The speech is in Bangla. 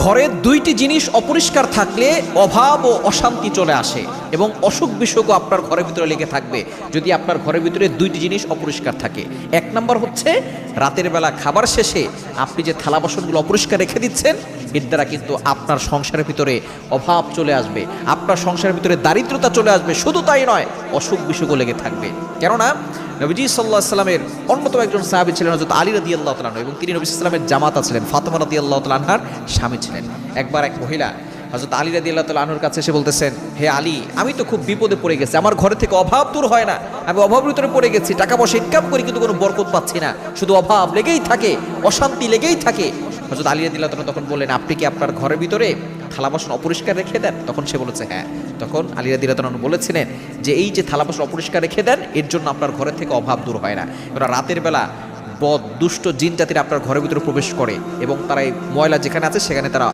ঘরে দুইটি জিনিস অপরিষ্কার থাকলে অভাব ও অশান্তি চলে আসে এবং অসুখ বিসুখও আপনার ঘরের ভিতরে লেগে থাকবে যদি আপনার ঘরের ভিতরে দুইটি জিনিস অপরিষ্কার থাকে। এক নাম্বার হচ্ছে রাতের বেলা খাবার শেষে আপনি যে থালা বাসনগুলো অপরিষ্কার রেখে দিচ্ছেন, এর দ্বারা কিন্তু আপনার সংসারের ভিতরে অভাব চলে আসবে, আপনার সংসারের ভিতরে দারিদ্রতা চলে আসবে। শুধু তাই নয়, অসুখ বিসুখও লেগে থাকবে। কেননা নবীজি সাল্লাল্লাহু আলাইহি সাল্লামের অন্যতম একজন সাহাবী ছিলেন হযরত আলী রাদিয়াল্লাহু তাআলা এবং তিনি নবী সাল্লাল্লাহু আলাইহি সাল্লামের জামাতা ছিলেন, ফাতেমা রাদিয়াল্লাহু তাআলা আনহার স্বামী ছিলেন। একবার এক মহিলা হযরত আলী রাদিয়াল্লাহু তাআলা আনহুর কাছে এসে বলতেছেন, হে আলী, আমি তো খুব বিপদে পড়ে গেছি, আমার ঘরে থেকে অভাব দূর হয় না, আমি অভাবের ভিতরে পড়ে গেছি, টাকা পয়সা ইনকাম করি কিন্তু কোনো বরকত পাচ্ছি না, শুধু অভাব লেগেই থাকে, অশান্তি লেগেই থাকে। হযরত আলী রাদিয়াল্লাহু তাআলা তখন বললেন, আপনি কি আপনার ঘরের ভিতরে থালা বাসন অপরিষ্কার রেখে দেন? তখন সে বলেছে হ্যাঁ। তখন আলী রাদিয়াল্লাহু তাআলা বলেছিলেন যে এই যে থালা বাসন অপরিষ্কার রেখে দেন, এর জন্য আপনার ঘরের থেকে অভাব দূর হয় না। এবার রাতের বেলা বদ দুষ্ট জিন জাতির আপনার ঘরের ভিতরে প্রবেশ করে এবং তারা এই ময়লা যেখানে আছে সেখানে তারা